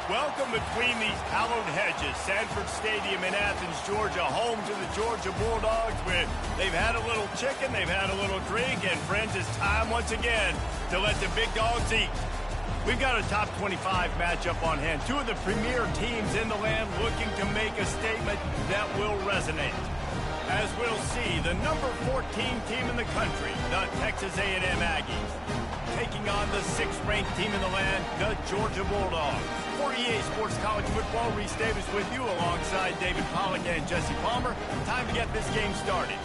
Welcome between these hallowed hedges. Sanford Stadium in Athens, Georgia, home to the Georgia Bulldogs. They've had a little chicken, they've had a little drink, and friends, it's time once again to let the big dogs eat. We've got a top 25 matchup on hand. Two of the premier teams in the land looking to make a statement that will resonate. As we'll see, the number 14 team in the country, the Texas A&M Aggies, taking on the 6th-ranked team in the land, the Georgia Bulldogs. For EA Sports College Football, Reese Davis with you alongside David Pollack and Jesse Palmer. Time to get this game started.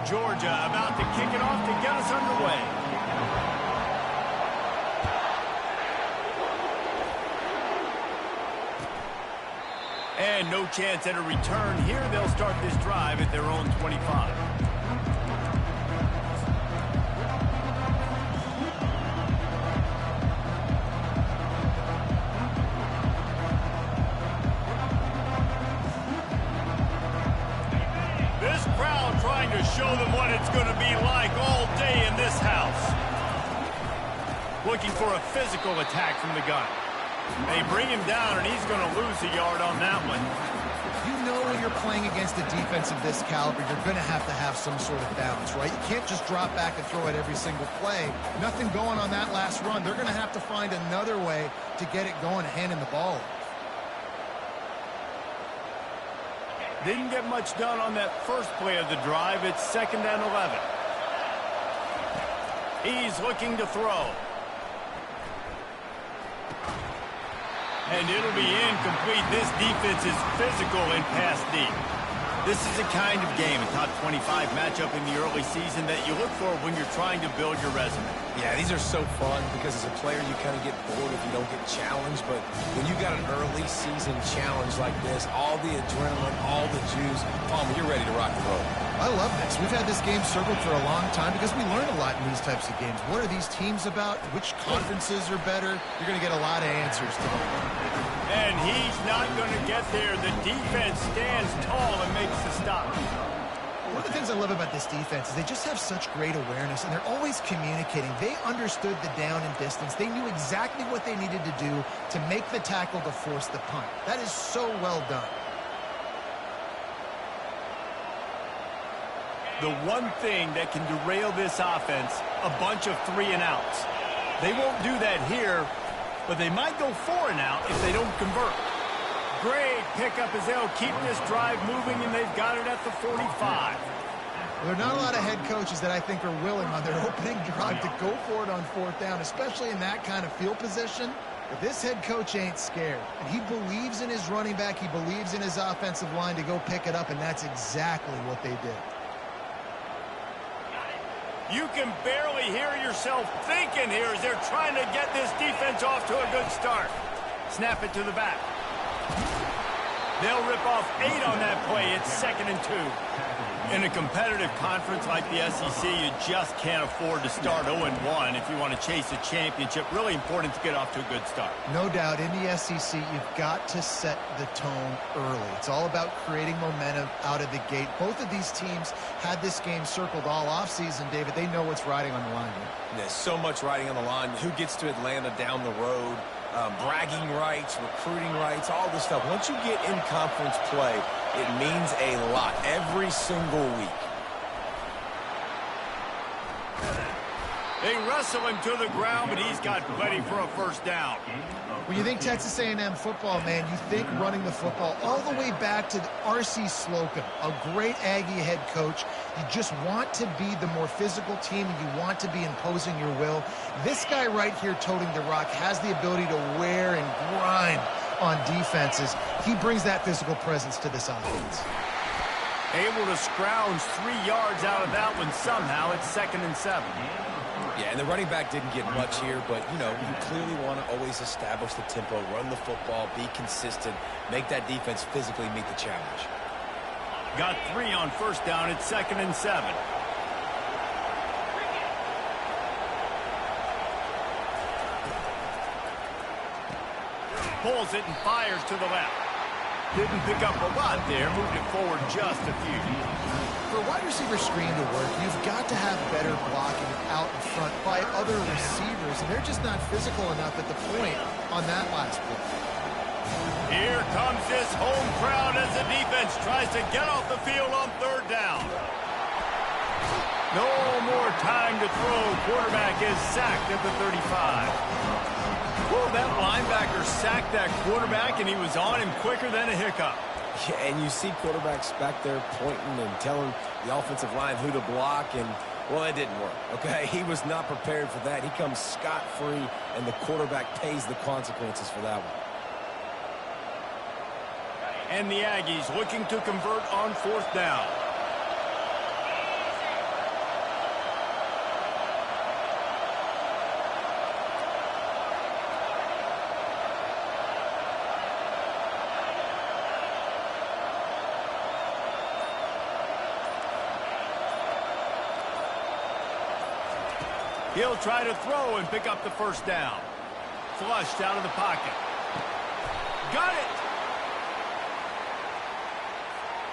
Georgia about to kick it off to get us underway. And no chance at a return here. They'll start this drive at their own 25. This crowd trying to show them what it's going to be like all day in this house. Looking for a physical attack from the gun. They bring him down, and he's going to lose a yard on that one. You know when you're playing against a defense of this caliber, you're going to have some sort of balance, right? You can't just drop back and throw it every single play. Nothing going on that last run. They're going to have to find another way to get it going, handing the ball off. Didn't get much done on that first play of the drive. It's 2nd and 11. He's looking to throw. And it'll be incomplete. This defense is physical and pass deep. This is a kind of game, a top 25 matchup in the early season that you look for when you're trying to build your resume. Yeah, these are so fun because as a player you kind of get bored if you don't get challenged. But when you got an early season challenge like this, all the adrenaline, all the juice, Palmer, you're ready to rock and roll. I love this. We've had this game circled for a long time because we learn a lot in these types of games. What are these teams about? Which conferences are better? You're going to get a lot of answers today. And he's not going to get there. The defense stands tall and makes the stop. One of the things I love about this defense is they just have such great awareness, and they're always communicating. They understood the down and distance. They knew exactly what they needed to do to make the tackle to force the punt. That is so well done. The one thing that can derail this offense, a bunch of 3-and-outs. They won't do that here, but they might go 4-and-out if they don't convert. Great pickup as they'll keep this drive moving, and they've got it at the 45. Well, there are not a lot of head coaches that I think are willing on their opening drive to go for it on 4th down, especially in that kind of field position. But this head coach ain't scared. And he believes in his running back. He believes in his offensive line to go pick it up, and that's exactly what they did. You can barely hear yourself thinking here as they're trying to get this defense off to a good start. Snap it to the back. They'll rip off 8 on that play. It's 2nd and 2. In a competitive conference like the SEC, you just can't afford to start 0-1 if you want to chase a championship. Really important to get off to a good start. No doubt, in the SEC, you've got to set the tone early. It's all about creating momentum out of the gate. Both of these teams had this game circled all offseason, David. They know what's riding on the line here. There's so much riding on the line. Who gets to Atlanta down the road? Bragging rights, recruiting rights, all this stuff. Once you get in conference play, it means a lot every single week. They wrestle him to the ground, but he's got plenty for a 1st down. When you think Texas A&M football, man, you think running the football all the way back to R.C. Slocum, a great Aggie head coach. You just want to be the more physical team, and you want to be imposing your will. This guy right here toting the rock has the ability to wear and grind on defenses. He brings that physical presence to this offense. Able to scrounge 3 yards out of that one somehow. It's 2nd and 7. Yeah, and the running back didn't get much here, but, you know, you clearly want to always establish the tempo, run the football, be consistent, make that defense physically meet the challenge. Got 3 on 1st down. It's 2nd and 7. pulls it and fires to the left. Didn't pick up a lot there, moved it forward just a few. For a wide receiver screen to work, you've got to have better blocking out in front by other receivers, and they're just not physical enough at the point on that last play. Here comes this home crowd as the defense tries to get off the field on third down. No more time to throw. Quarterback is sacked at the 35. Well, that linebacker sacked that quarterback, and he was on him quicker than a hiccup. Yeah, and you see quarterbacks back there pointing and telling the offensive line who to block, and, well, it didn't work, okay? He was not prepared for that. He comes scot-free, and the quarterback pays the consequences for that one. And the Aggies looking to convert on fourth down. He'll try to throw and pick up the first down. Flushed out of the pocket. Got it!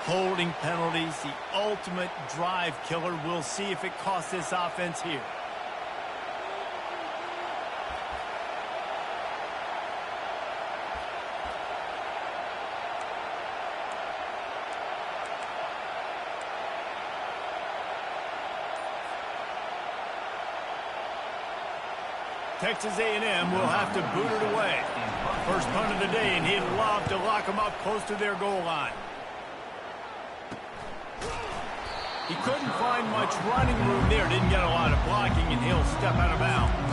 Holding penalties, the ultimate drive killer. We'll see if it costs this offense here. Texas A&M will have to boot it away. First punt of the day, and he'd love to lock them up close to their goal line. He couldn't find much running room there. Didn't get a lot of blocking, and he'll step out of bounds.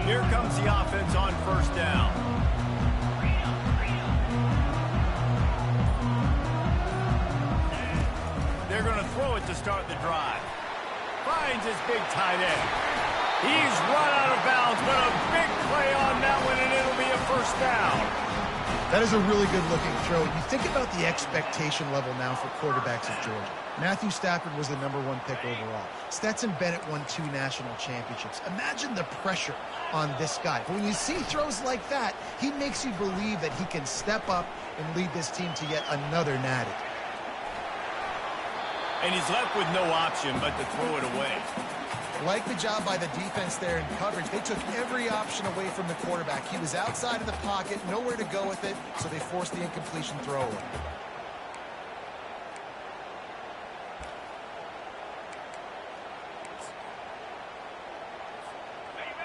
Here comes the offense on first down. They're going to throw it to start the drive. Finds his big tight end. He's run out of bounds, but a big play on that one, and it'll be a first down. That is a really good-looking throw. You think about the expectation level now for quarterbacks at Georgia. Matthew Stafford was the #1 pick overall. Stetson Bennett won 2 national championships. Imagine the pressure on this guy. But when you see throws like that, he makes you believe that he can step up and lead this team to yet another natty. And he's left with no option but to throw it away. Like the job by the defense there in coverage. They took every option away from the quarterback. He was outside of the pocket, nowhere to go with it, so they forced the incompletion throw away.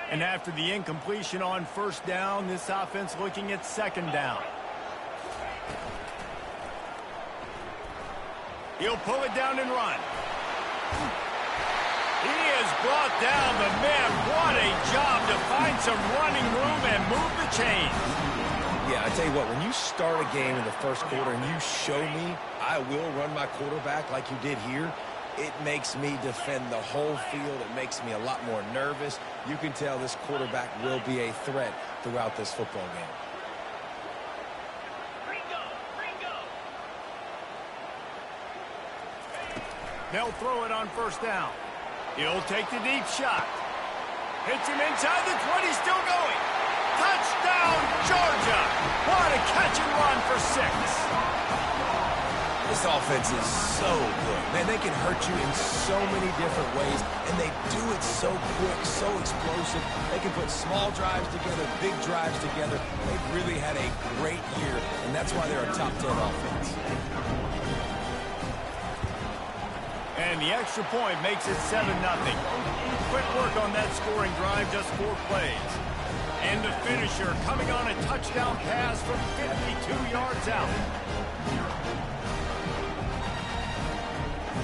And after the incompletion on first down, this offense looking at second down. He'll pull it down and run. He has brought down the man. What a job to find some running room and move the chains. Yeah, I tell you what, when you start a game in the first quarter and you show me I will run my quarterback like you did here, it makes me defend the whole field. It makes me a lot more nervous. You can tell this quarterback will be a threat throughout this football game. They'll throw it on first down. He'll take the deep shot. Hits him inside the 20, still going. Touchdown, Georgia. What a catch and run for 6. This offense is so good. Man, they can hurt you in so many different ways, and they do it so quick, so explosive. They can put small drives together, big drives together. They've really had a great year, and that's why they're a top 10 offense. And the extra point makes it 7-0. Quick work on that scoring drive, just 4 plays. And the finisher coming on a touchdown pass from 52 yards out.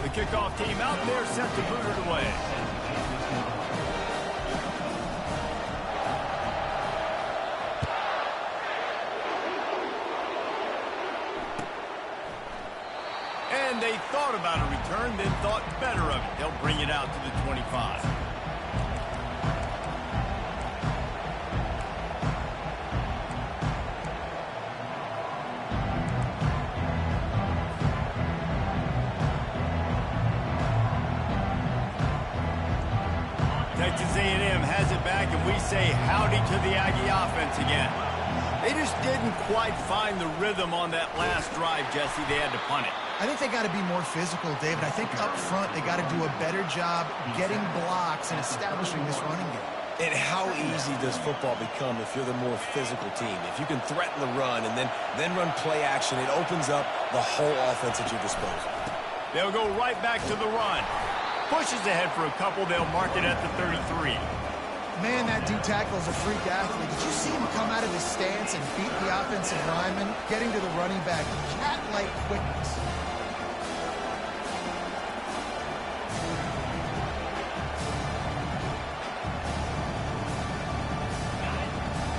The kickoff team out there set to boot it away. And they thought about a return, then thought better of it. They'll bring it out to the 25. Texas A&M has it back, and we say howdy to the Aggie offense again. They just didn't quite find the rhythm on that last drive, Jesse. They had to punt it. I think they got to be more physical, David. I think up front they got to do a better job getting blocks and establishing this running game. And how easy does football become if you're the more physical team? If you can threaten the run and then run play action, it opens up the whole offense at your disposal. They'll go right back to the run. Pushes ahead for a couple. They'll mark it at the 33. Man, that D tackle is a freak athlete. Did you see him come out of his stance and beat the offensive lineman, getting to the running back? Cat-like quickness.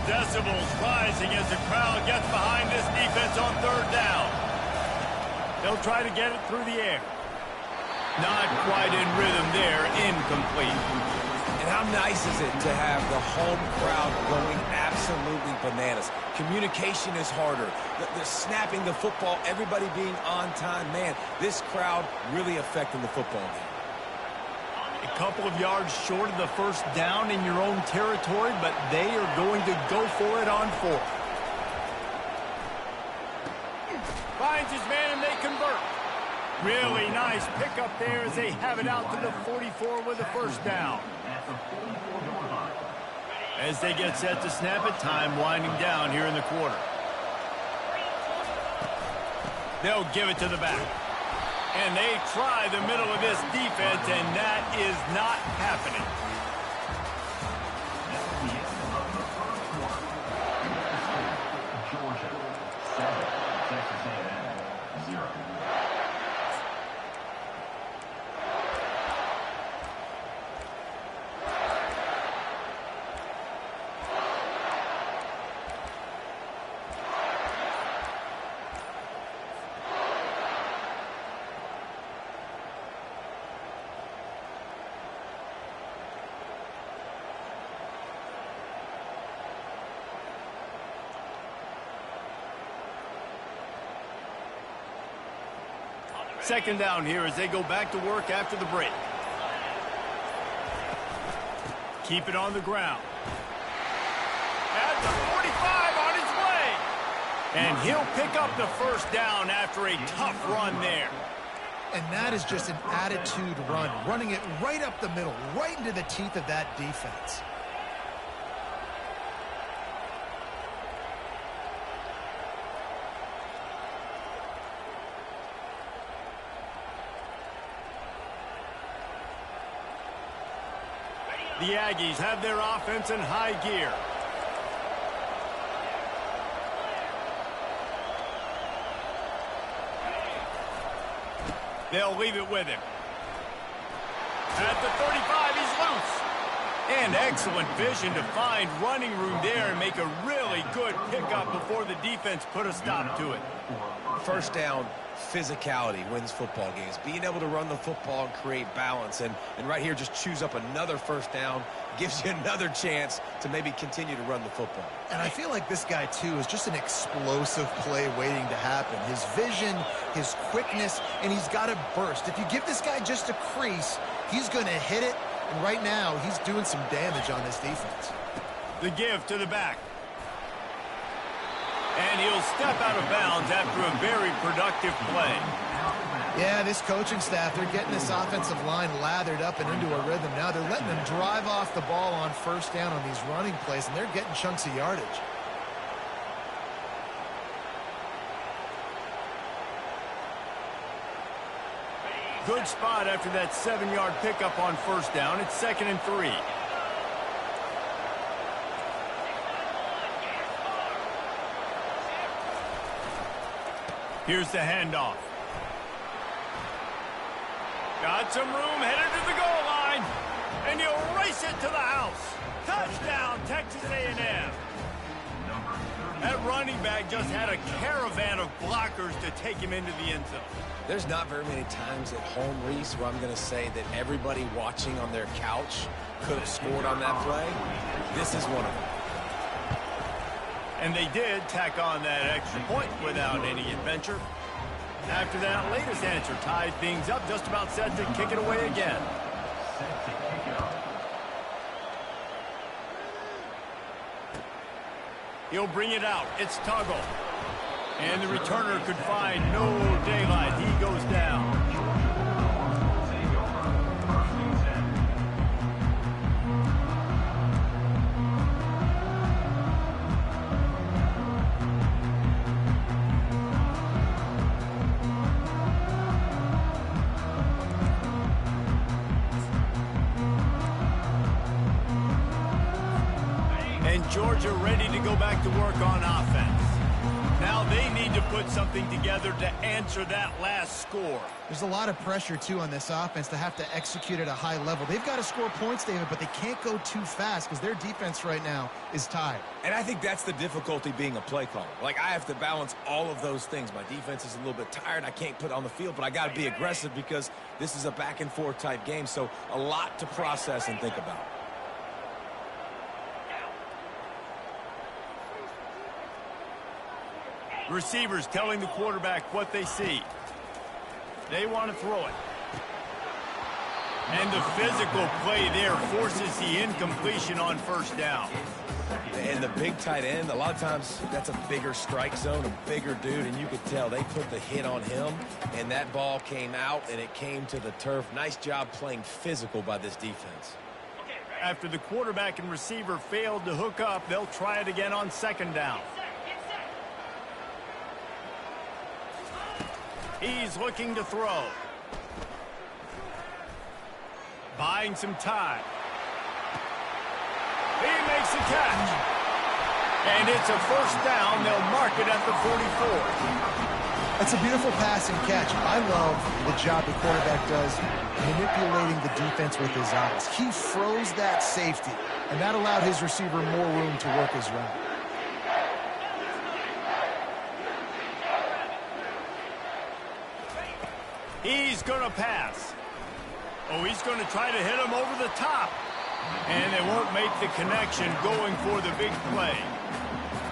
Decibels rising as the crowd gets behind this defense on third down. They'll try to get it through the air. Not quite in rhythm there. Incomplete. And how nice is it to have the home crowd going absolutely bananas? Communication is harder. The snapping the football, everybody being on time. Man, this crowd really affecting the football game. A couple of yards short of the first down in your own territory, but they are going to go for it on fourth. Finds his man and they convert. Really nice pickup there as they have it out to the 44 with a first down. As they get set to snap it, time winding down here in the quarter. They'll give it to the back. And they try the middle of this defense, and that is not happening. Georgia 7, Texas A&M 0. Second down here as they go back to work after the break. Keep it on the ground. At the 45 on his way. And he'll pick up the first down after a tough run there. And that is just an attitude run, running it right up the middle, right into the teeth of that defense. The Aggies have their offense in high gear. They'll leave it with him. At the 35, he's loose. And excellent vision to find running room there and make a really good pickup before the defense put a stop to it. First down, physicality wins football games. Being able to run the football and create balance. And right here, just choose up another first down, gives you another chance to maybe continue to run the football. And I feel like this guy, too, is just an explosive play waiting to happen. His vision, his quickness, and he's got to burst. If you give this guy just a crease, he's going to hit it. And right now, he's doing some damage on this defense. The give to the back. And he'll step out of bounds after a very productive play. Yeah, this coaching staff, they're getting this offensive line lathered up and into a rhythm now. They're letting them drive off the ball on first down on these running plays, and they're getting chunks of yardage. Good spot after that 7-yard pickup on first down. It's 2nd and 3. Here's the handoff. Got some room, headed to the goal line. And he'll race it to the house. Touchdown, Texas A&M. That running back just had a caravan of blockers to take him into the end zone. There's not very many times at home, Reese, where I'm going to say that everybody watching on their couch could have scored on that play. This is one of them. And they did tack on that extra point without any adventure. After that latest answer tied things up, just about set to kick it away again. He'll bring it out. It's Tuggle. And the returner could find no daylight. He goes down. And Georgia ready to go back to work on offense. Now they need to put something together to answer that last score. There's a lot of pressure, too, on this offense to have to execute at a high level. They've got to score points, David, but they can't go too fast because their defense right now is tied. And I think that's the difficulty being a play caller. Like, I have to balance all of those things. My defense is a little bit tired. I can't put it on the field, but I got to be aggressive because this is a back-and-forth type game, so a lot to process and think about. Receivers telling the quarterback what they see. They want to throw it. And the physical play there forces the incompletion on first down. And the big tight end, a lot of times that's a bigger strike zone, a bigger dude, and you could tell they put the hit on him, and that ball came out, and it came to the turf. Nice job playing physical by this defense. After the quarterback and receiver failed to hook up, they'll try it again on second down. He's looking to throw. Buying some time. He makes a catch. And it's a first down. They'll mark it at the 44. That's a beautiful pass and catch. I love the job the quarterback does manipulating the defense with his eyes. He froze that safety, and that allowed his receiver more room to work his route. He's going to pass. Oh, he's going to try to hit him over the top. And they won't make the connection going for the big play.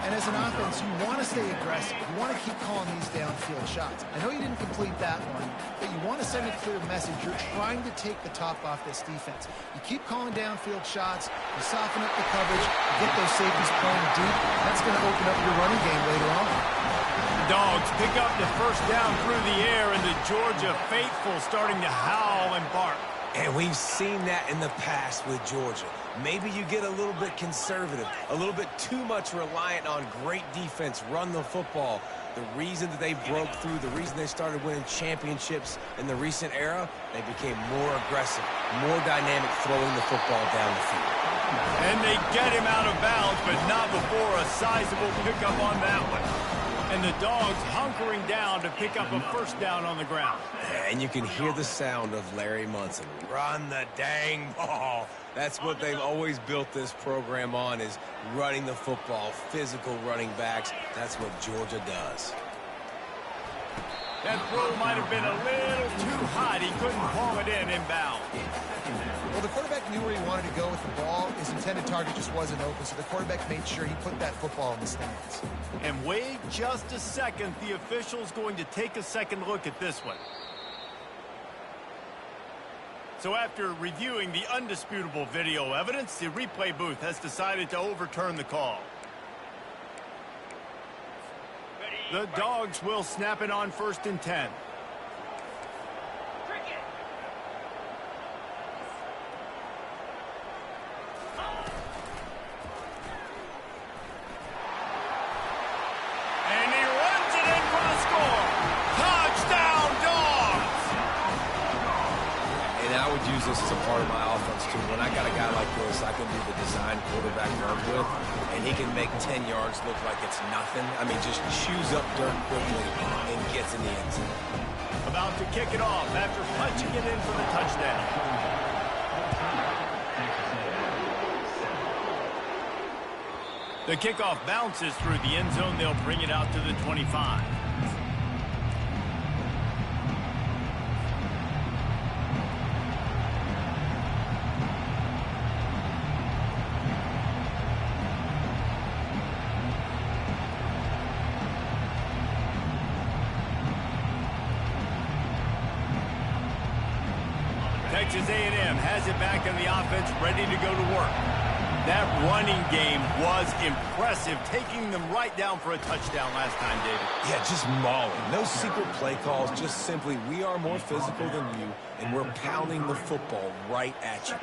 And as an offense, you want to stay aggressive. You want to keep calling these downfield shots. I know you didn't complete that one, but you want to send a clear message. You're trying to take the top off this defense. You keep calling downfield shots. You soften up the coverage. You get those safeties playing deep. That's going to open up your running game later on. Dogs pick up the first down through the air, and the Georgia faithful starting to howl and bark. And we've seen that in the past with Georgia. Maybe you get a little bit conservative, a little bit too much reliant on great defense, run the football. The reason that they broke through, the reason they started winning championships in the recent era, they became more aggressive, more dynamic throwing the football down the field. And they get him out of bounds, but not before a sizable pickup on that one. And the Dogs hunkering down to pick up a first down on the ground. And you can hear the sound of Larry Munson. Run the dang ball. That's what they've always built this program on, is running the football, physical running backs. That's what Georgia does. That throw might have been a little too hot. He couldn't haul it in inbound. Well, the quarterback knew where he wanted to go with the ball. His intended target just wasn't open, so the quarterback made sure he put that football in the stands. And wait just a second. The official's going to take a second look at this one. So after reviewing the undisputable video evidence, the replay booth has decided to overturn the call. The Dogs will snap it on 1st and 10. This is a part of my offense, too. When I got a guy like this, I can do the design quarterback run with, and he can make 10 yards look like it's nothing. I mean, just chews up dirt quickly and gets in the end zone. About to kick it off after punching it in for the touchdown. The kickoff bounces through the end zone. They'll bring it out to the 25. Texas A&M has it back on the offense, ready to go to work. That running game was impressive, taking them right down for a touchdown last time, David. Yeah, just mauling. No secret play calls, just simply we are more physical than you, and we're pounding the football right at you.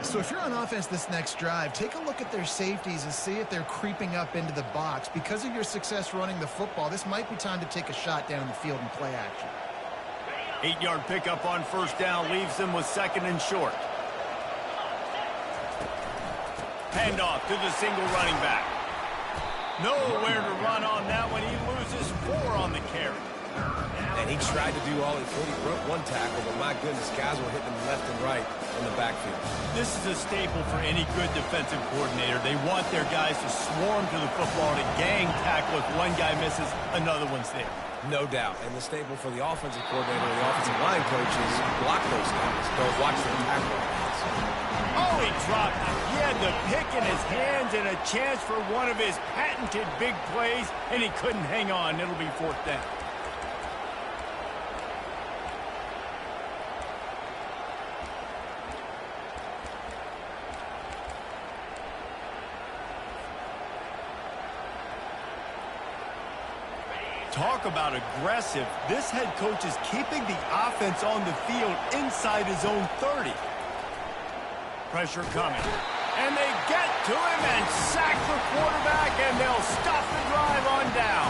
So if you're on offense this next drive, take a look at their safeties and see if they're creeping up into the box. Because of your success running the football, this might be time to take a shot down the field and play action. 8-yard pickup on first down leaves them with second and short. Handoff to the single running back. Nowhere to run on that one. He loses 4 on the carry. And he tried to do all he could. He broke one tackle, but my goodness, guys were hitting him left and right in the backfield. This is a staple for any good defensive coordinator. They want their guys to swarm to the football, to gang tackle. If one guy misses, another one's there. No doubt. And the staple for the offensive coordinator, the offensive line coach, is block those guys. Don't watch them tackle. Oh, he dropped it. He had the pick in his hands and a chance for one of his patented big plays, and he couldn't hang on. It'll be fourth down. Talk about aggressive. This head coach is keeping the offense on the field inside his own 30. Pressure coming. And they get to him and sack the quarterback, and they'll stop the drive on down.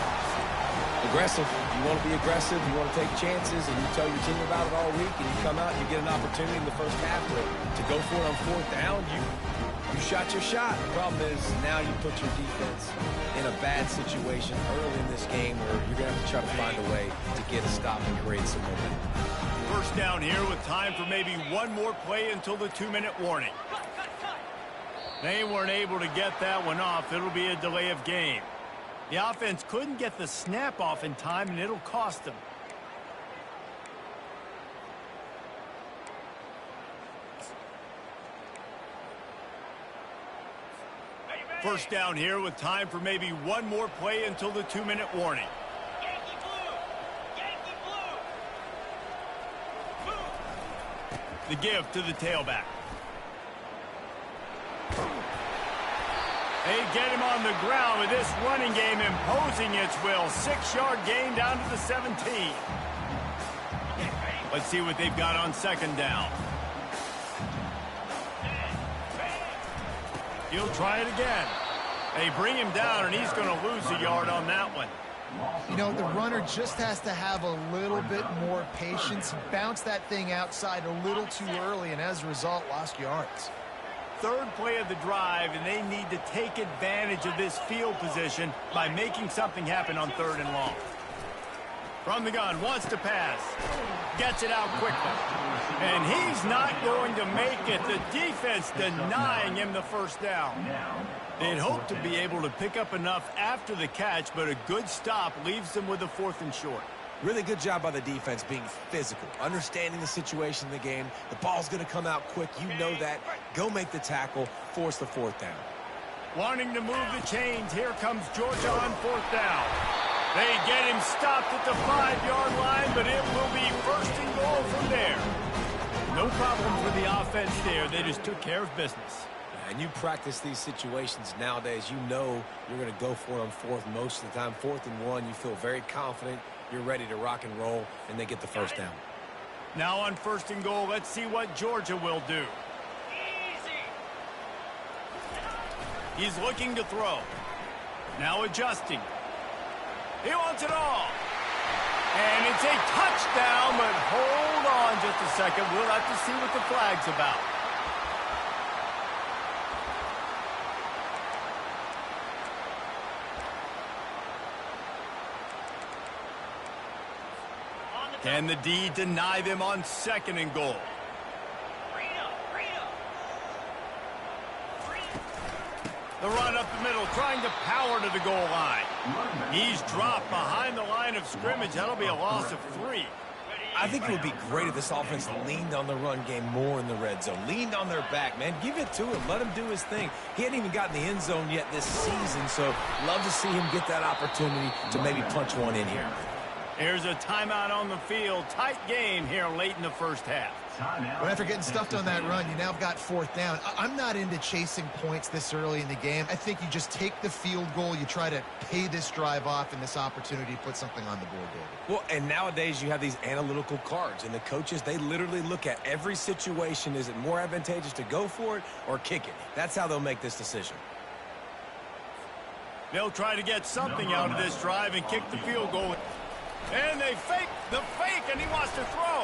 Aggressive. You want to be aggressive. You want to take chances, and you tell your team about it all week, and you come out and you get an opportunity in the first half to go for it on fourth down. You shot your shot. The problem is now you put your defense in a bad situation early in this game where you're going to have to try to find a way to get a stop and create some momentum. First down here with time for maybe one more play until the 2-minute warning. They weren't able to get that one off. It'll be a delay of game. The offense couldn't get the snap off in time, and it'll cost them. First down here with time for maybe one more play until the 2-minute warning. Yankee blue! Yankee blue! The give to the tailback. They get him on the ground with this running game imposing its will. 6-yard gain down to the 17. Let's see what they've got on second down. He'll try it again. They bring him down, and he's going to lose a yard on that one. You know, the runner just has to have a little bit more patience. Bounce that thing outside a little too early, and as a result, lost yards. Third play of the drive, and they need to take advantage of this field position by making something happen on 3rd and long. From the gun, wants to pass. Gets it out quickly. And he's not going to make it. The defense denying him the first down. They'd hoped to be able to pick up enough after the catch, but a good stop leaves them with a 4th and short. Really good job by the defense being physical, understanding the situation in the game. The ball's going to come out quick. You know that. Go make the tackle, force the 4th down. Wanting to move the chains, here comes Georgia on 4th down. They get him stopped at the 5-yard line, but it will be 1st and goal from there. No problem for the offense there. They just took care of business. And you practice these situations nowadays. You know you're going to go for it on 4th most of the time. 4th and 1, you feel very confident. You're ready to rock and roll, and they get the 1st down. Now on 1st and goal, let's see what Georgia will do. He's looking to throw. Now adjusting. He wants it all. And it's a touchdown, but hold on just a second. We'll have to see what the flag's about. Can the D deny them on 2nd and goal? The run up the middle, trying to power to the goal line. He's dropped behind the line of scrimmage. That'll be a loss of 3. I think it would be great if this offense leaned on the run game more in the red zone. Leaned on their back, man. Give it to him. Let him do his thing. He hadn't even gotten the end zone yet this season, so love to see him get that opportunity to maybe punch one in here. Here's a timeout on the field. Tight game here late in the first half. Well, after getting stuffed on that run, you now have got fourth down. I'm not into chasing points this early in the game. I think you just take the field goal. You try to pay this drive off and this opportunity to put something on the board, David. Well, and nowadays you have these analytical cards, and the coaches, they literally look at every situation. Is it more advantageous to go for it or kick it? That's how they'll make this decision. They'll try to get something out of this drive and kick the field goal. And they fake the fake, and he wants to throw.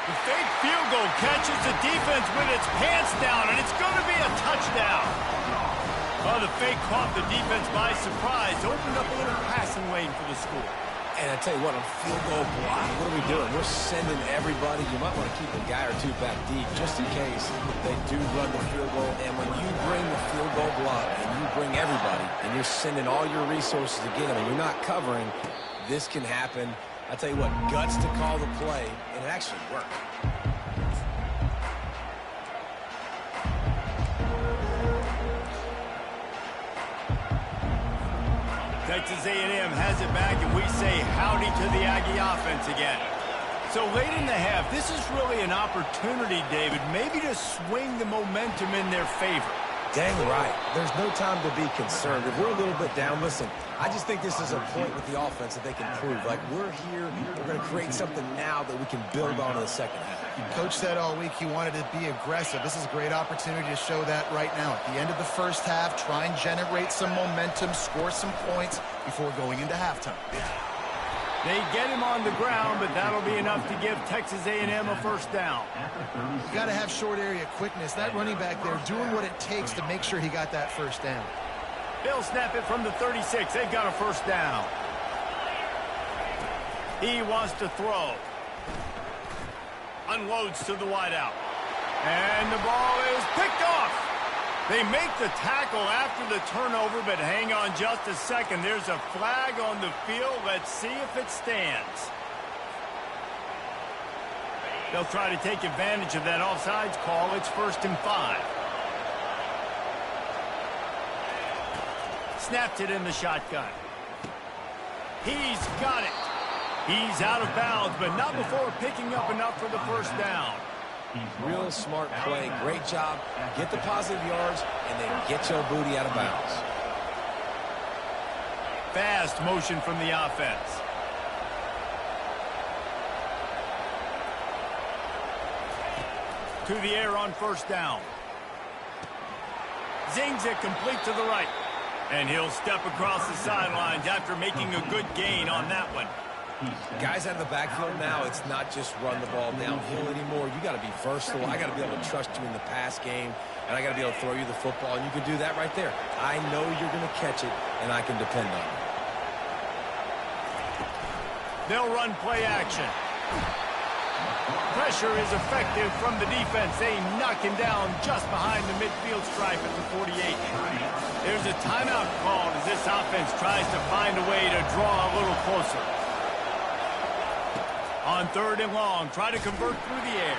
The fake field goal catches the defense with its pants down, and it's going to be a touchdown. Oh, the fake caught the defense by surprise, opened up a little passing lane for the score. And I tell you what, on field goal block, what are we doing? We're sending everybody. You might want to keep a guy or two back deep just in case they do run the field goal. And when you bring the field goal block and you bring everybody and you're sending all your resources to get them and you're not covering, this can happen. I tell you what, guts to call the play, and it actually worked. Texas A&M has it back, and we say howdy to the Aggie offense again. So late in the half, this is really an opportunity, David, maybe to swing the momentum in their favor. Dang right. There's no time to be concerned. If we're a little bit down, listen, I just think this is a point with the offense that they can prove. Like, we're here, we're going to create something now that we can build on in the second half. Coach said all week he wanted to be aggressive. This is a great opportunity to show that right now. At the end of the first half, try and generate some momentum, score some points before going into halftime. They get him on the ground, but that'll be enough to give Texas A&M a first down. You got to have short area quickness. That running back there doing what it takes to make sure he got that first down. They'll snap it from the 36. They've got a first down. He wants to throw. Unloads to the wideout. And the ball is picked off. They make the tackle after the turnover, but hang on just a second. There's a flag on the field. Let's see if it stands. They'll try to take advantage of that offsides call. It's 1st and 5. Snapped it in the shotgun. He's got it. He's out of bounds, but not before picking up enough for the first down. Real smart play. Great job. Get the positive yards, and then get your booty out of bounds. Fast motion from the offense. To the air on first down. Zings it complete to the right. And he'll step across the sidelines after making a good gain on that one. Guys out of the backfield now, it's not just run the ball downhill anymore. You got to be versatile. I got to be able to trust you in the pass game, and I got to be able to throw you the football, and you can do that right there. I know you're going to catch it, and I can depend on it. They'll run play action. Pressure is effective from the defense. They knock him down just behind the midfield stripe at the 48. There's a timeout called as this offense tries to find a way to draw a little closer. On 3rd and long, try to convert through the air.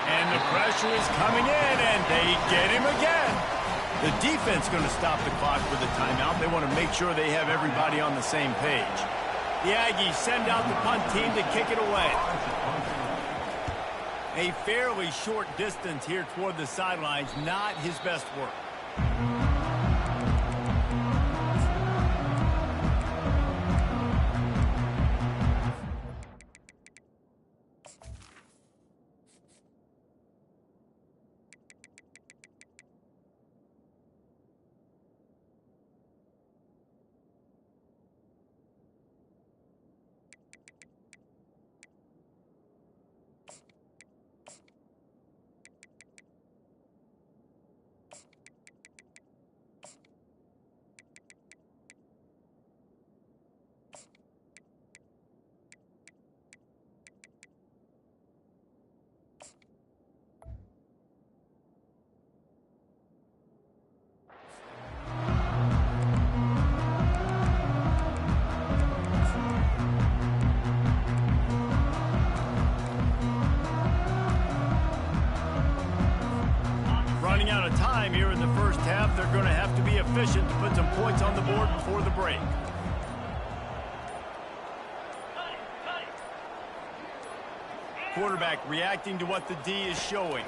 And the pressure is coming in, and they get him again. The defense going to stop the clock with a timeout. They want to make sure they have everybody on the same page. The Aggies send out the punt team to kick it away. A fairly short distance here toward the sidelines, not his best work. Running out of time here in the first half. They're going to have to be efficient to put some points on the board before the break. quarterback reacting to what the D is showing.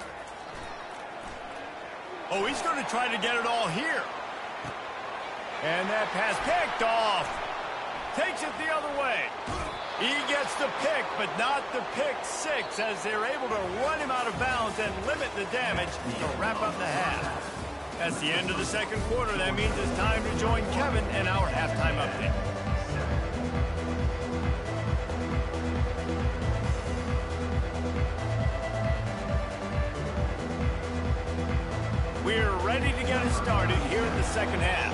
Oh, he's going to try to get it all here. And that pass picked off. Takes it the other way. He gets the pick, but not the pick six, as they're able to run him out of bounds and limit the damage to wrap up the half. That's the end of the second quarter. That means it's time to join Kevin in our halftime update. We're ready to get it started here in the second half.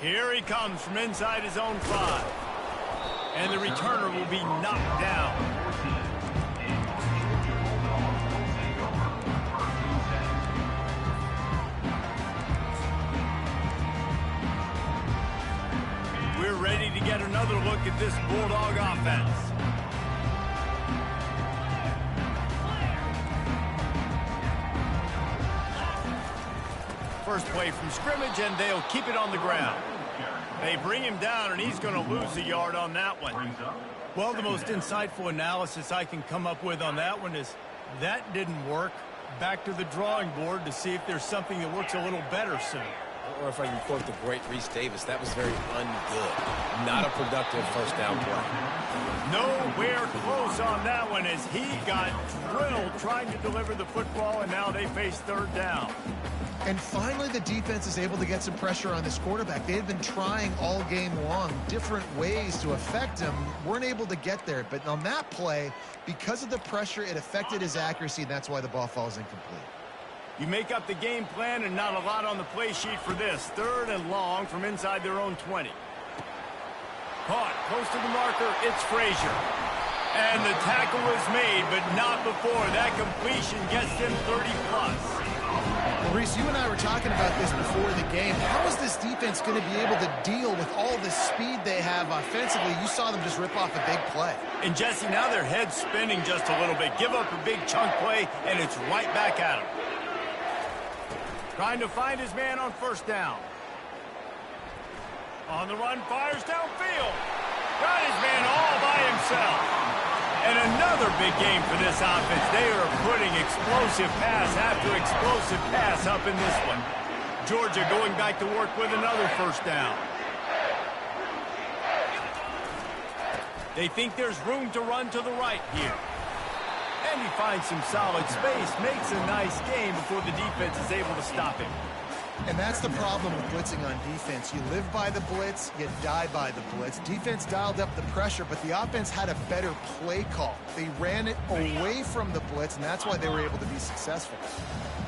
Here he comes from inside his own 5. And the returner will be knocked down. We're ready to get another look at this Bulldog offense. First play from scrimmage, and they'll keep it on the ground. They bring him down, and he's going to lose a yard on that one. Well, the most insightful analysis I can come up with on that one is that didn't work. Back to the drawing board to see if there's something that works a little better soon. Or if I can quote the great Reese Davis, that was very ungood. Not a productive first down play. Nowhere close on that one as he got drilled trying to deliver the football, and now they face third down. And finally, the defense is able to get some pressure on this quarterback. They had been trying all game long different ways to affect him. Weren't able to get there. But on that play, because of the pressure, it affected his accuracy, and that's why the ball falls incomplete. You make up the game plan and not a lot on the play sheet for this. Third and long from inside their own 20. Caught close to the marker. It's Frazier. And the tackle is made, but not before. That completion gets him 30+. Reese, you and I were talking about this before the game. How is this defense going to be able to deal with all the speed they have offensively? You saw them just rip off a big play. And Jesse, now their head's spinning just a little bit. Give up a big chunk play, and it's right back at him. Trying to find his man on first down. On the run, fires downfield. Got his man all by himself. And another big game for this offense. They are putting explosive pass after explosive pass up in this one. Georgia going back to work with another first down. They think there's room to run to the right here. And he finds some solid space, makes a nice game before the defense is able to stop him. And that's the problem with blitzing on defense. You live by the blitz, you die by the blitz. Defense dialed up the pressure, but the offense had a better play call. They ran it away from the blitz, and that's why they were able to be successful.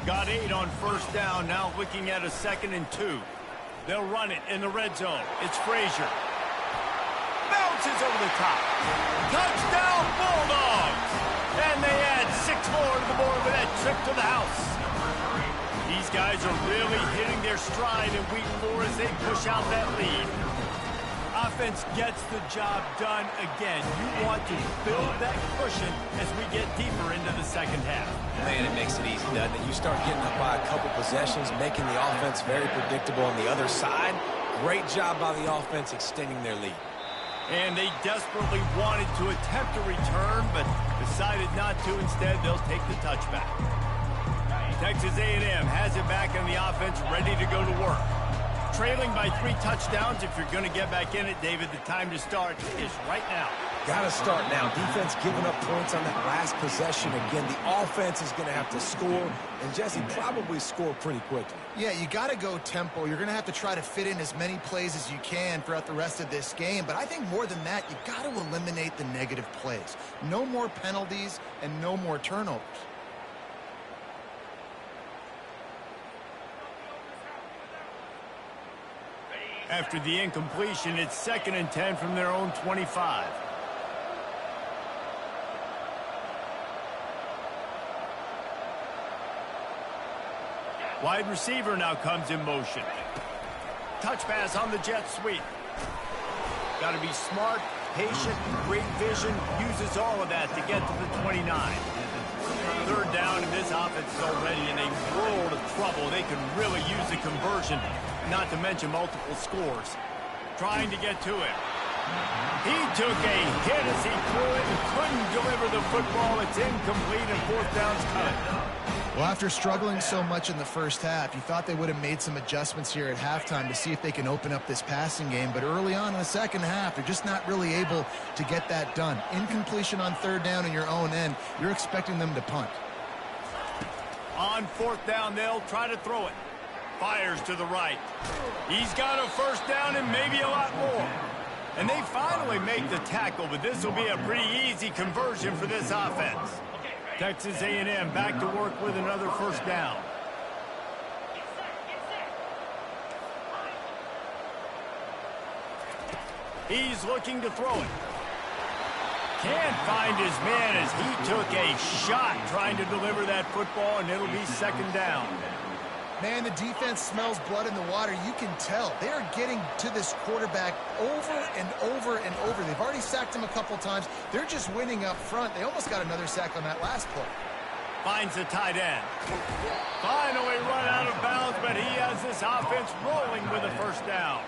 Got 8 on first down, now looking at a 2nd and 2. They'll run it in the red zone. It's Frazier. Bounces over the top. Touchdown, Bulldogs! And they add 6 more to the board with that trip to the house. These guys are really hitting their stride in week 4 as they push out that lead. Offense gets the job done again. You want to build that cushion as we get deeper into the second half. Man, it makes it easy, doesn't it? You start getting up by a couple possessions, making the offense very predictable on the other side. Great job by the offense extending their lead. And they desperately wanted to attempt a return, but decided not to. Instead, they'll take the touchback. Texas A&M has it back in the offense, ready to go to work. Trailing by 3 touchdowns. If you're going to get back in it, David, the time to start is right now. Got to start now. Defense giving up points on that last possession. Again, the offense is going to have to score, and Jesse probably score pretty quickly. Yeah, you got to go tempo. You're going to have to try to fit in as many plays as you can throughout the rest of this game. But I think more than that, you got to eliminate the negative plays. No more penalties and no more turnovers. After the incompletion, it's 2nd and 10 from their own 25. Wide receiver now comes in motion. Touch pass on the jet sweep. Got to be smart, patient, great vision, uses all of that to get to the 29. Third down, and this offense is already in a world of trouble. They can really use a conversion, not to mention multiple scores. trying to get to him. He took a hit as he threw it and couldn't deliver the football. It's incomplete and fourth down's cut. Well, after struggling so much in the first half, you thought they would have made some adjustments here at halftime to see if they can open up this passing game. But early on in the second half, they're just not really able to get that done. Incompletion on third down in your own end, you're expecting them to punt. On fourth down, they'll try to throw it. Fires to the right. He's got a first down and maybe a lot more. And they finally make the tackle, but this will be a pretty easy conversion for this offense. Texas A&M back to work with another first down. He's looking to throw it. Can't find his man as he took a shot trying to deliver that football, and it'll be second down. Man, the defense smells blood in the water. You can tell. They are getting to this quarterback over and over and over. They've already sacked him a couple times. They're just winning up front. They almost got another sack on that last play. Finds the tight end. Finally run out of bounds, but he has this offense rolling with a first down.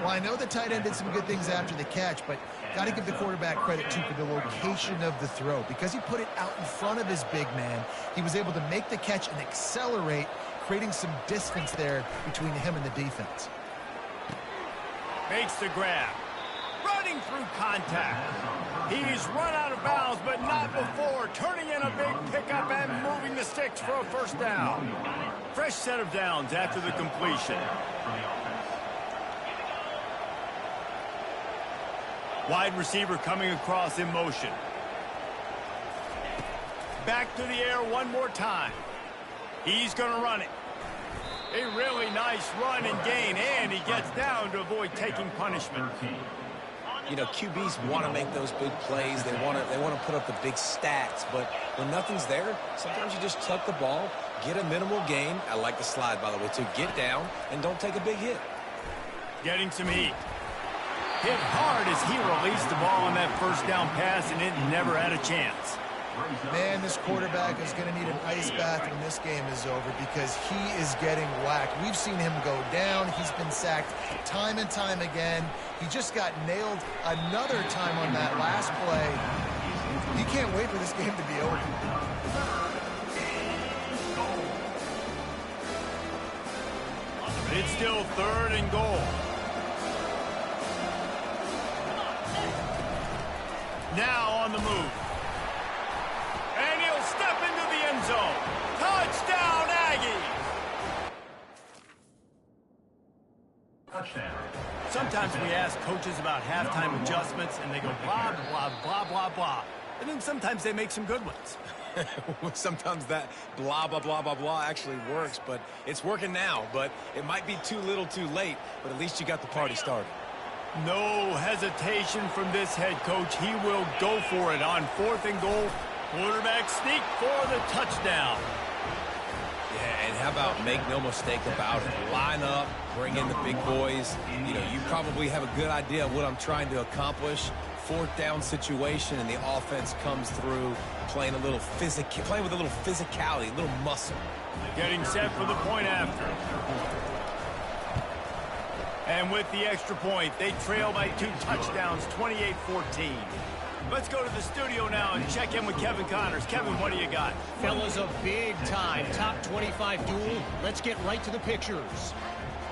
Well, I know the tight end did some good things after the catch, but got to give the quarterback credit, too, for the location of the throw. Because he put it out in front of his big man, he was able to make the catch and accelerate, creating some distance there between him and the defense. Makes the grab. Running through contact. He's run out of bounds, but not before. Turning in a big pickup and moving the sticks for a first down. Fresh set of downs after the completion. Wide receiver coming across in motion. Back to the air one more time. He's going to run it. A really nice run and gain, and he gets down to avoid taking punishment. You know, QBs want to make those big plays. They want to put up the big stats. But when nothing's there, sometimes you just tuck the ball, get a minimal gain. I like the slide, by the way, too. Get down and don't take a big hit. Getting some heat. Hit hard as he released the ball on that first down pass, and it never had a chance. Man, this quarterback is going to need an ice bath when this game is over because he is getting whacked. We've seen him go down. He's been sacked time and time again. He just got nailed another time on that last play. He can't wait for this game to be over. It's still third and goal. Now on the move. And he'll step into the end zone. Touchdown, Aggies! Touchdown. Sometimes we ask coaches about halftime adjustments, and they go blah, blah, blah, blah, blah. And then sometimes they make some good ones. Sometimes that blah, blah, blah, blah, blah actually works, but it's working now. But it might be too little too late, but at least you got the party started. No hesitation from this head coach. He will go for it on fourth and goal. Quarterback sneak for the touchdown. Yeah, and how about make no mistake about it. Line up, bring in the big boys. You know, you probably have a good idea of what I'm trying to accomplish. Fourth down situation, and the offense comes through playing with a little physicality, a little muscle. Getting set for the point after. And with the extra point, they trail by 2 touchdowns, 28-14. Let's go to the studio now and check in with Kevin Connors. Kevin, what do you got? Fellas, a big-time top 25 duel. Let's get right to the pictures.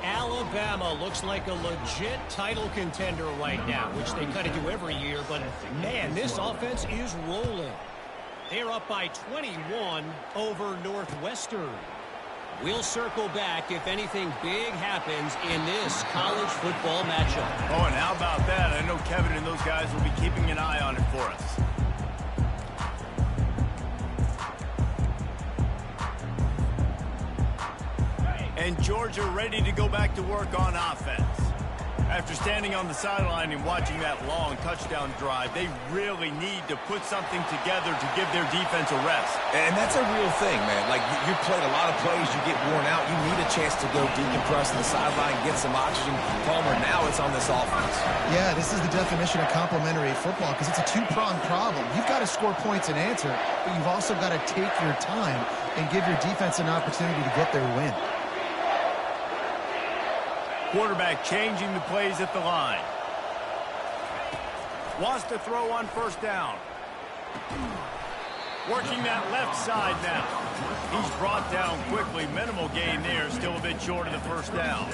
Alabama looks like a legit title contender right now, which they kind of do every year, but man, this offense is rolling. They're up by 21 over Northwestern. We'll circle back if anything big happens in this college football matchup. Oh, and how about that? I know Kevin and those guys will be keeping an eye on it for us. And Georgia ready to go back to work on offense. After standing on the sideline and watching that long touchdown drive, they really need to put something together to give their defense a rest. And that's a real thing, man. Like, you played a lot of plays, you get worn out. You need a chance to go decompress on the sideline, get some oxygen. Palmer, now it's on this offense. Yeah, this is the definition of complementary football because it's a two-pronged problem. You've got to score points and answer, but you've also got to take your time and give your defense an opportunity to get their win. Quarterback changing the plays at the line. Wants to throw on first down. Working that left side now. He's brought down quickly. Minimal gain there. Still a bit short of the first down.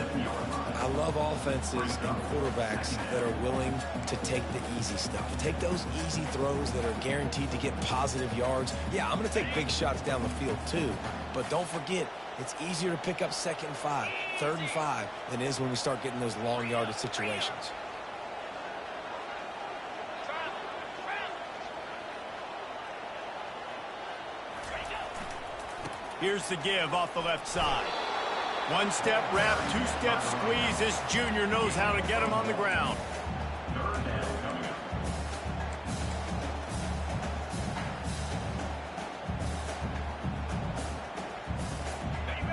I love offenses and quarterbacks that are willing to take the easy stuff. Take those easy throws that are guaranteed to get positive yards. Yeah, I'm going to take big shots down the field too. But don't forget, it's easier to pick up 2nd and 5, 3rd and 5 than it is when we start getting those long yardage situations. Here's the give off the left side. One-step wrap, two-step squeeze. This junior knows how to get him on the ground.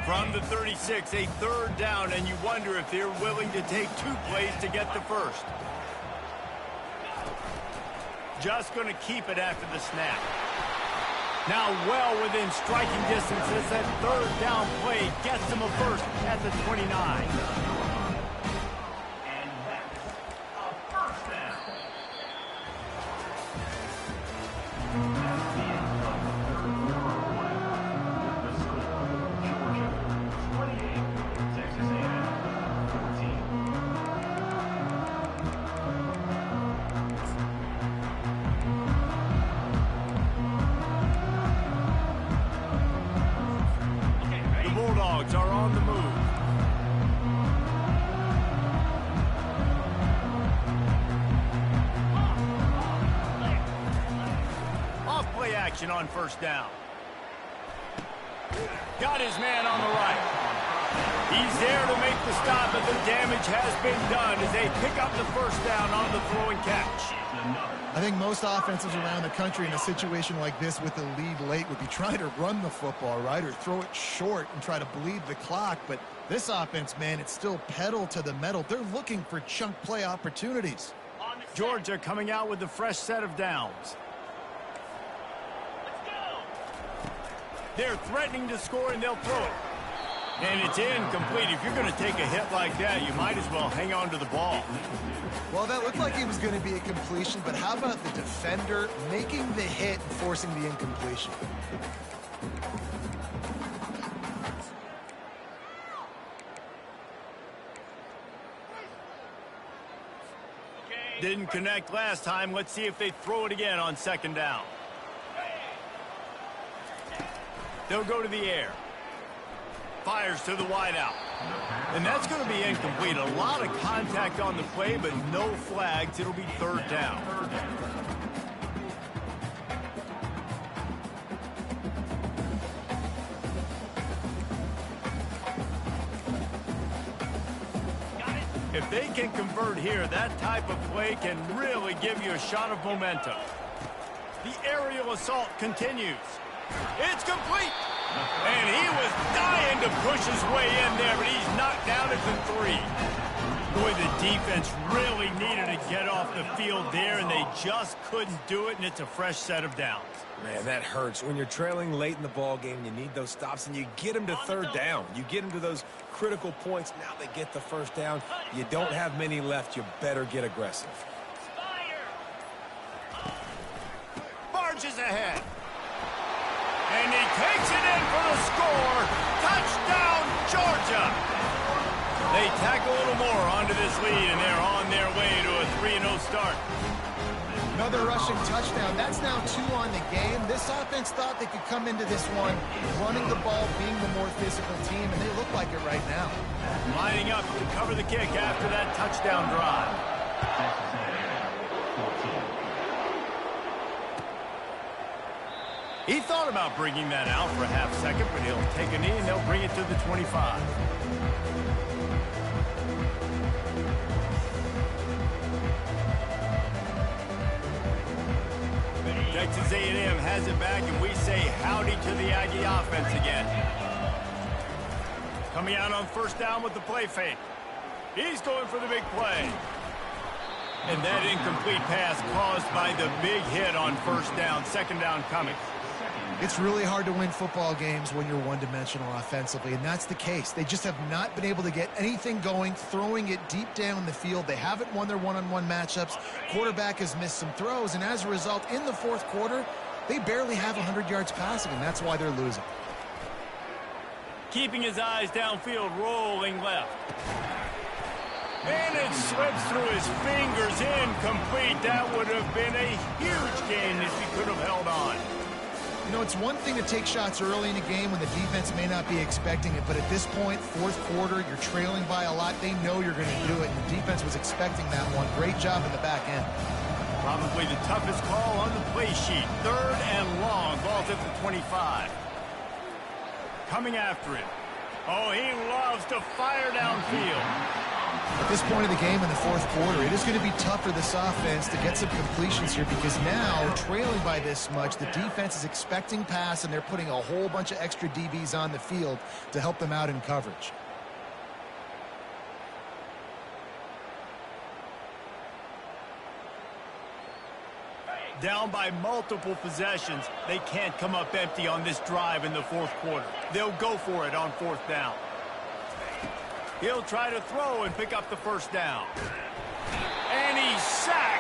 From the 36, a 3rd down, and you wonder if they're willing to take 2 plays to get the first. Just going to keep it after the snap. Now well within striking distance as that 3rd down play gets them a first at the 29. And that's a first down. That's the end of the third quarter. The score, Georgia 28, Texas A&M 14. The Bulldogs are on the move. Off play action on first down. Got his man on the right. He's there to make the stop, but the damage has been done as they pick up the first down on the throw and catch. I think most offenses around the country in a situation like this with the lead late would be trying to run the football, right, or throw it short and try to bleed the clock. But this offense, man, it's still pedal to the metal. They're looking for chunk play opportunities. Georgia coming out with a fresh set of downs. They're threatening to score, and they'll throw it. And it's incomplete. If you're going to take a hit like that, you might as well hang on to the ball. Well, that looked like it was going to be a completion, but how about the defender making the hit and forcing the incompletion? Didn't connect last time. Let's see if they throw it again on 2nd down. They'll go to the air. Fires to the wideout. And that's going to be incomplete. A lot of contact on the play, but no flags. It'll be 3rd down. If they can convert here, that type of play can really give you a shot of momentum. The aerial assault continues. It's complete. And he was dying to push his way in there, but he's knocked down at the 3. Boy, the defense really needed to get off the field there, and they just couldn't do it, and it's a fresh set of downs. Man, that hurts. When you're trailing late in the ball game, you need those stops, and you get them to 3rd down. You get them to those critical points. Now they get the first down. You don't have many left. You better get aggressive. Barges ahead. And he takes it in for the score. Touchdown, Georgia. They tack a little more onto this lead, and they're on their way to a 3-0 start. Another rushing touchdown. That's now 2 on the game. This offense thought they could come into this one running the ball, being the more physical team, and they look like it right now. Lining up to cover the kick after that touchdown drive. Texas A&M 14. He thought about bringing that out for a half second, but he'll take a knee and they'll bring it to the 25. Texas A&M has it back, and we say howdy to the Aggie offense again. Coming out on 1st down with the play fake. He's going for the big play. And that incomplete pass caused by the big hit on 1st down. 2nd down coming. It's really hard to win football games when you're one-dimensional offensively, and that's the case. They just have not been able to get anything going, throwing it deep down the field. They haven't won their one-on-one matchups. Quarterback has missed some throws, and as a result, in the fourth quarter, they barely have 100 yards passing, and that's why they're losing. Keeping his eyes downfield, rolling left. And it slips through his fingers, incomplete. That would have been a huge gain if he could have held on. You know, it's one thing to take shots early in a game when the defense may not be expecting it, but at this point, fourth quarter, you're trailing by a lot. They know you're going to do it, and the defense was expecting that one. Great job in the back end. Probably the toughest call on the play sheet. 3rd and long. Ball's at the 25. Coming after it. Oh, he loves to fire downfield. At this point of the game in the fourth quarter, it is going to be tough for this offense to get some completions here because now, trailing by this much, the defense is expecting pass, and they're putting a whole bunch of extra DBs on the field to help them out in coverage. Down by multiple possessions, they can't come up empty on this drive in the fourth quarter. They'll go for it on 4th down. He'll try to throw and pick up the 1st down. And he's sacked